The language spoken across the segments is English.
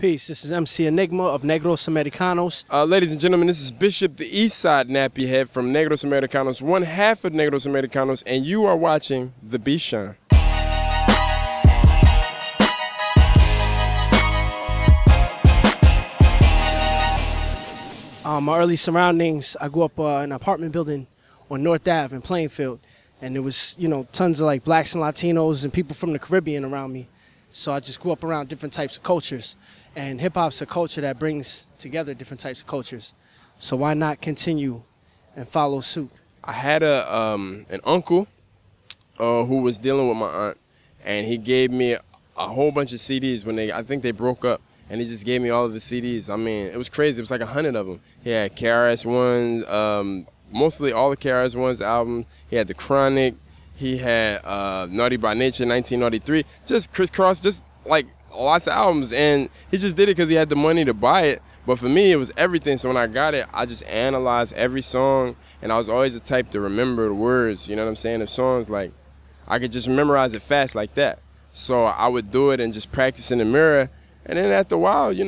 Peace. This is MC Enigma of Negros Americanos. Ladies and gentlemen, this is Bishop, the Eastside Nappy Head from Negros Americanos, one half of Negros Americanos, and you are watching The Beat Shine. My early surroundings, I grew up in an apartment building on North Ave in Plainfield, and there was, tons of like blacks and Latinos and people from the Caribbean around me. So I just grew up around different types of cultures, and hip-hop's a culture that brings together different types of cultures. So why not continue and follow suit? I had an uncle who was dealing with my aunt, and he gave me a whole bunch of CDs when I think they broke up, and he just gave me all of the CDs. I mean, it was crazy. It was like 100 of them. He had KRS-One's, mostly all the KRS-One's albums. He had The Chronic. He had Naughty by Nature, 1993. Just crisscross, just like lots of albums. And he just did it because he had the money to buy it. But for me, it was everything. So when I got it, I just analyzed every song. And I was always the type to remember the words, you know what I'm saying? The songs, like, I could just memorize it fast like that. So I would do it and just practice in the mirror. And then after a while, it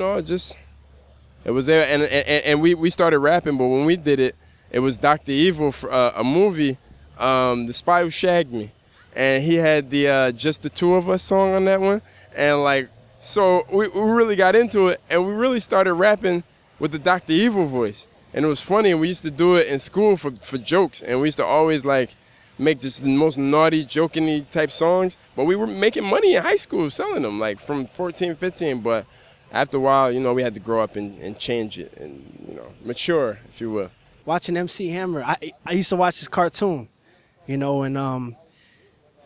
was there. And we started rapping. But when we did it, it was Dr. Evil, for, a movie. The Spy Who Shagged Me, and he had the Just the Two of Us song on that one, and so we really got into it, and we really started rapping with the Dr. Evil voice, and it was funny, and we used to do it in school for jokes, and we used to always make this the most naughty, joking-y type songs, but we were making money in high school selling them, from 14, 15, but after a while, we had to grow up and change it, and, mature, if you will. Watching MC Hammer, I used to watch this cartoon. And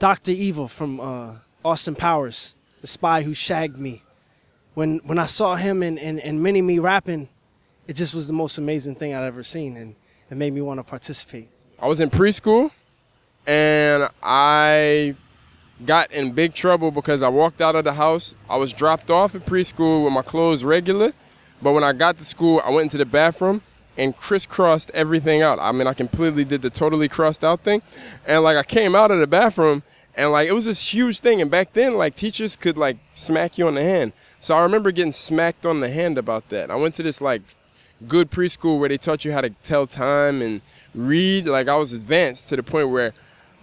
Dr. Evil from Austin Powers, the spy who shagged me. When I saw him and Mini-Me rapping, it just was the most amazing thing I'd ever seen, and it made me want to participate. I was in preschool, and I got in big trouble because I walked out of the house. I was dropped off at preschool with my clothes regular, but when I got to school, I went into the bathroom and crisscrossed everything out. I mean, I completely did the totally crossed out thing. And I came out of the bathroom and it was this huge thing. And back then, teachers could smack you on the hand. So I remember getting smacked on the hand about that. I went to this good preschool where they taught you how to tell time and read. I was advanced to the point where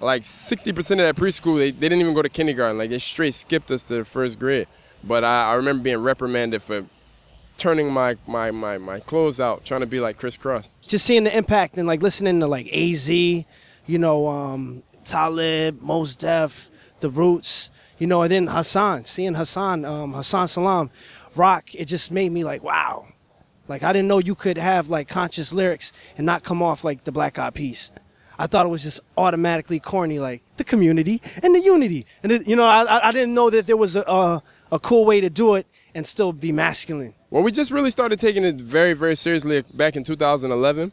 60% of that preschool, they didn't even go to kindergarten. They straight skipped us to the first grade. But I remember being reprimanded for turning my clothes out, trying to be like Criss Cross. Just seeing the impact and listening to AZ, Talib, Mos Def, The Roots, and then Hassan, seeing Hassan Salam rock, it just made me wow. I didn't know you could have conscious lyrics and not come off like the Black Eyed Peas. I thought it was just automatically corny, the community and the unity. And I didn't know that there was a cool way to do it and still be masculine. Well, we just really started taking it very, very seriously back in 2011.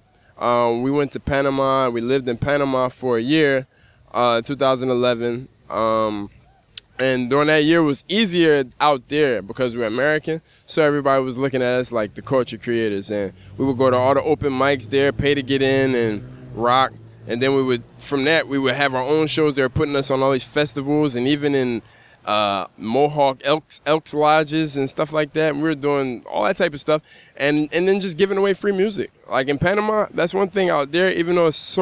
We went to Panama. We lived in Panama for a year, 2011. And during that year, it was easier out there because we're American. So everybody was looking at us like the culture creators. And we would go to all the open mics there, pay to get in and rock. And then from that, we would have our own shows. They were putting us on all these festivals and even in Mohawk Elks Lodges and stuff like that. And we were doing all that type of stuff. And then just giving away free music. In Panama, that's one thing out there, even though it's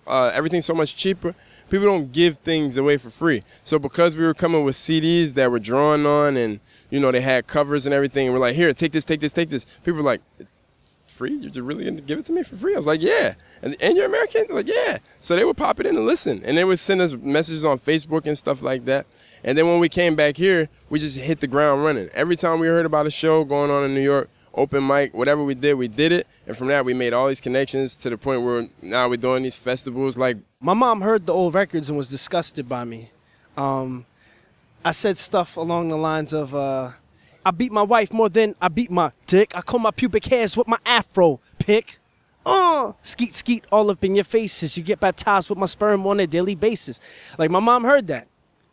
everything's so much cheaper, people don't give things away for free. So because we were coming with CDs that were drawn on and, they had covers and everything, and we're like, here, take this, take this, take this. People were like, free? You're just really going to give it to me for free? I was like, yeah. And you're American? They're like, yeah. So they would pop it in and listen. And they would send us messages on Facebook and stuff like that. And then when we came back here, we just hit the ground running. Every time we heard about a show going on in New York, open mic, whatever we did it. And from that, we made all these connections to the point where now we're doing these festivals. My mom heard the old records and was disgusted by me. I said stuff along the lines of, I beat my wife more than I beat my dick. I comb my pubic hairs with my afro pick. Skeet, skeet, all up in your faces. You get baptized with my sperm on a daily basis. My mom heard that.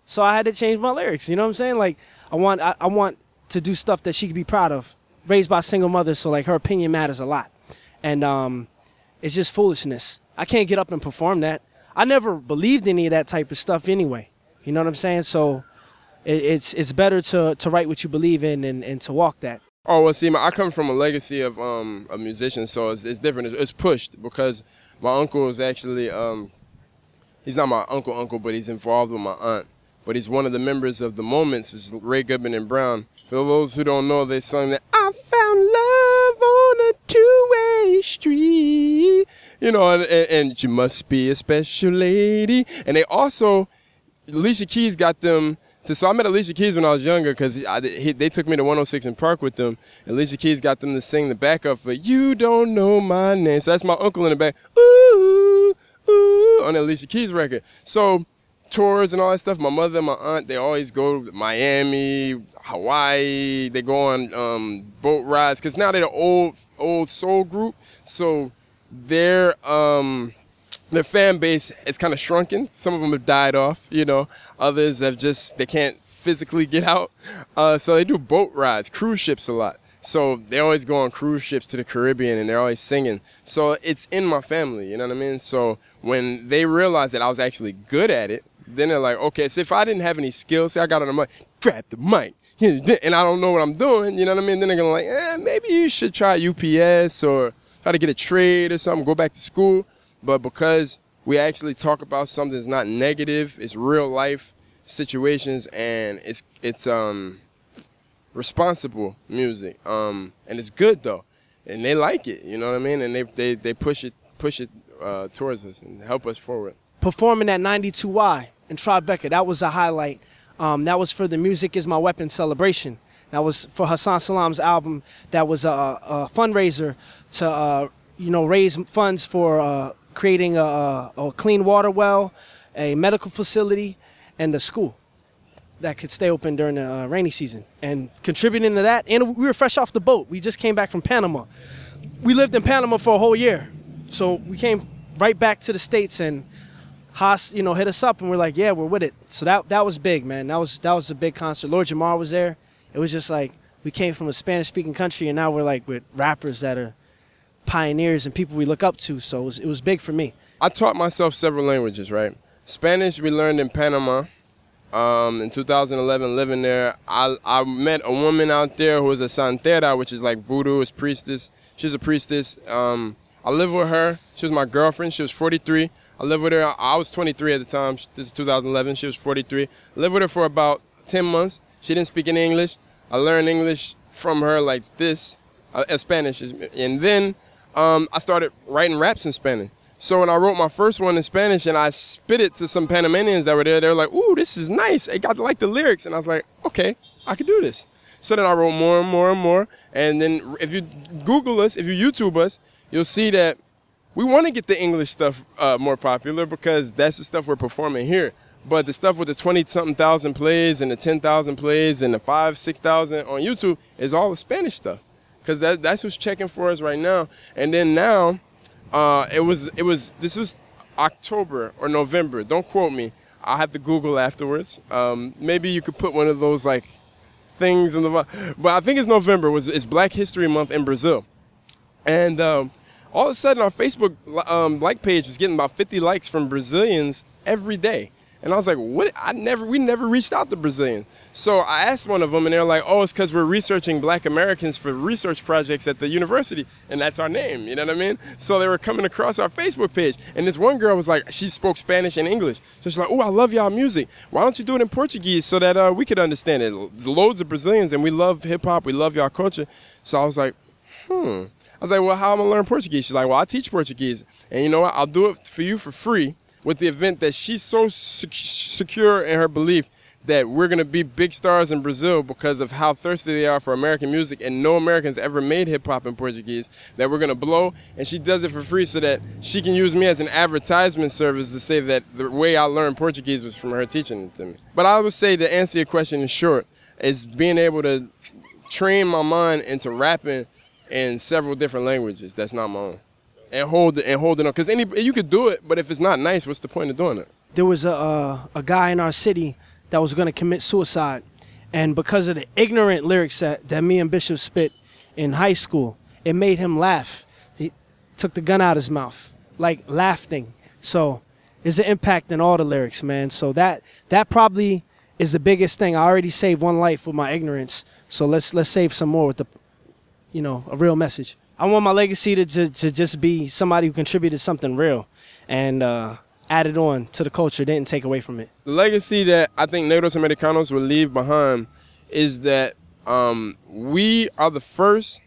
So I had to change my lyrics. You know what I'm saying? I want to do stuff that she could be proud of. Raised by a single mother, so her opinion matters a lot. And it's just foolishness. I can't get up and perform that. I never believed any of that type of stuff anyway. You know what I'm saying? So it's better to write what you believe in and to walk that. Oh, well, see, I come from a legacy of musicians, so it's different. It's pushed because my uncle is actually, he's not my uncle, but he's involved with my aunt. But he's one of the members of the Moments, is Ray Goodman and Brown. For those who don't know, they sung that, I found love on a two-way street. You know, and you must be a special lady. And they also, Alicia Keys got them. So I met Alicia Keys when I was younger because they took me to 106 in Park with them. And Alicia Keys got them to sing the backup for You Don't Know My Name. So that's my uncle in the back, ooh, ooh, on the Alicia Keys record. So tours and all that stuff, my mother and my aunt, they always go to Miami, Hawaii. They go on boat rides because now they're the old soul group. So their fan base is kind of shrunken. Some of them have died off, you know. Others have they can't physically get out. So they do boat rides, cruise ships a lot. So they always go on cruise ships to the Caribbean and they're always singing. So it's in my family, you know what I mean? So when they realized that I was actually good at it, then they're like, okay, so if I didn't have any skills, say I got on the mic, grab the mic, and I don't know what I'm doing, you know what I mean? Then they're going to like, maybe you should try UPS or try to get a trade or something, go back to school. But because we actually talk about something that's not negative, it's real life situations, and it's responsible music, and it's good though, and they like it, you know what I mean, and they push it towards us and help us forward. Performing at 92Y in Tribeca, that was a highlight. That was for the Music Is My Weapon celebration. That was for Hassan Salam's album. That was a fundraiser to raise funds for creating a clean water well, a medical facility, and a school that could stay open during the rainy season. And contributing to that, and we were fresh off the boat. We just came back from Panama. We lived in Panama for a whole year. So we came right back to the States, and Haas, hit us up, and we're like, yeah, we're with it. So that was big, man. That was a big concert. Lord Jamar was there. It was just like we came from a Spanish-speaking country, and now we're like with rappers that are pioneers and people we look up to, so it was big for me. I taught myself several languages, right? Spanish we learned in Panama. In 2011, living there, I met a woman out there who was a santera, which is like voodoo, is priestess. She's a priestess. I lived with her. She was my girlfriend. She was 43. I lived with her. I was 23 at the time. This is 2011. She was 43. I lived with her for about 10 months. She didn't speak any English. I learned English from her like this, Spanish. And then I started writing raps in Spanish. So when I wrote my first one in Spanish and I spit it to some Panamanians that were there, they were like, ooh, this is nice. I got to like the lyrics. And I was like, okay, I could do this. So then I wrote more and more and more. And then if you Google us, if you YouTube us, you'll see that we want to get the English stuff more popular because that's the stuff we're performing here. But the stuff with the 20-something thousand plays and the 10,000 plays and the 5,000-6,000 on YouTube is all the Spanish stuff. Because that's who's checking for us right now. And then now, this was October or November. Don't quote me. I'll have to Google afterwards. Maybe you could put one of those like things in the. But I think it's November. It's Black History Month in Brazil, and all of a sudden our Facebook like page was getting about 50 likes from Brazilians every day. And I was like, what? We never reached out to Brazilians. So I asked one of them, and they're like, oh, it's because we're researching Black Americans for research projects at the university, and that's our name, you know what I mean? So they were coming across our Facebook page, and this one girl was like, she spoke Spanish and English. So she's like, oh, I love y'all music. Why don't you do it in Portuguese so that we could understand it? There's loads of Brazilians, and we love hip-hop, we love y'all culture. So I was like, I was like, well, how am I going to learn Portuguese? She's like, well, I teach Portuguese, and you know what? I'll do it for you for free. With the event that she's so secure in her belief that we're going to be big stars in Brazil because of how thirsty they are for American music, and no Americans ever made hip-hop in Portuguese, that we're going to blow, and she does it for free so that she can use me as an advertisement service to say that the way I learned Portuguese was from her teaching it to me. But I would say, to answer your question in short, is being able to train my mind into rapping in several different languages that's not my own. And hold it on, because you could do it, but if it's not nice, what's the point of doing it? There was a guy in our city that was going to commit suicide, and because of the ignorant lyrics that me and Bishop spit in high school, it made him laugh. He took the gun out of his mouth, like laughing. So there's an impact in all the lyrics, man. So that probably is the biggest thing. I already saved one life with my ignorance, so let's save some more with you know, a real message. I want my legacy to just be somebody who contributed something real and added on to the culture, didn't take away from it. The legacy that I think Negros Americanos will leave behind is that we are the first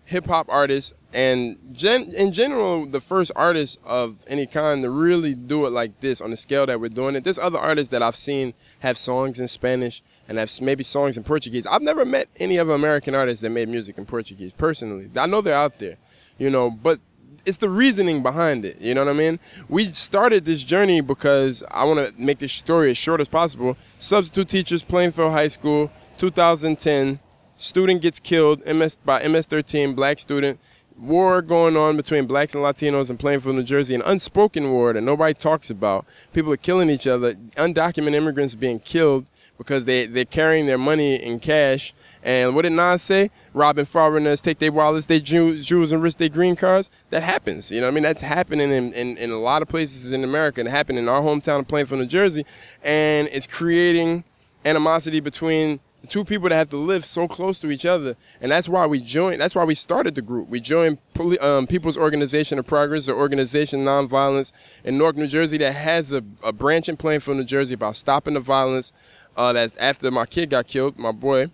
hip-hop artists and in general the first artists of any kind to really do it like this on the scale that we're doing it. There's other artists that I've seen have songs in Spanish and have maybe songs in Portuguese. I've never met any other American artists that made music in Portuguese, personally. I know they're out there, you know, but it's the reasoning behind it, you know what I mean? We started this journey because I want to make this story as short as possible. Substitute teachers, Plainfield High School, 2010, student gets killed by MS-13, black student. War going on between blacks and Latinos in Plainfield, New Jersey, an unspoken war that nobody talks about. People are killing each other, undocumented immigrants being killed because they're carrying their money in cash. And what did Nas say? Robbing foreigners, take their wallets, they Jews and risk their green cards. That happens, you know what I mean? That's happening in a lot of places in America, and it happened in our hometown of Plainfield, New Jersey, and it's creating animosity between the two people that have to live so close to each other. And that's why we joined, that's why we started the group. We joined People's Organization of Progress, or Organization Nonviolence in Newark, New Jersey, that has a branch in Plainfield, New Jersey about stopping the violence. That's after my kid got killed, my boy.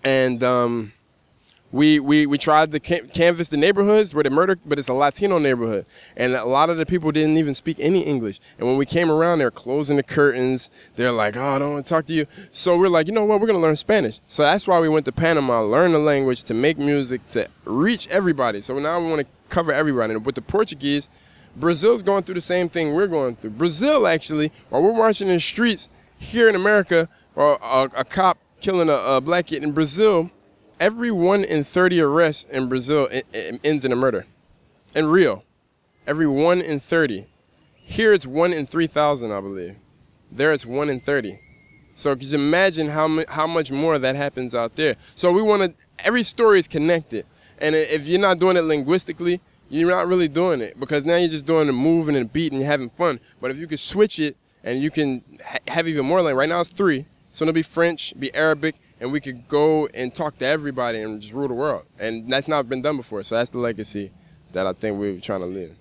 And we tried to canvass the neighborhoods where they murdered, but it's a Latino neighborhood. And a lot of the people didn't even speak any English. And when we came around, they were closing the curtains. They're like, oh, I don't want to talk to you. So we're like, you know what, we're going to learn Spanish. So that's why we went to Panama, learn the language, to make music, to reach everybody. So now we want to cover everybody. And with the Portuguese, Brazil's going through the same thing we're going through. Brazil, actually, while we're marching in the streets here in America, or a cop killing a black kid in Brazil, every 1 in 30 arrests in Brazil ends in a murder. In Rio, every 1 in 30. Here it's 1 in 3,000, I believe. There it's 1 in 30. So just imagine how much more that happens out there. So we want to, every story is connected. And if you're not doing it linguistically, you're not really doing it, because now you're just doing the moving and beat and you're having fun. But if you could switch it and you can have even more language, right now it's 3. So it'll be French, be Arabic, and we could go and talk to everybody and just rule the world. And that's not been done before, so that's the legacy that I think we're trying to leave.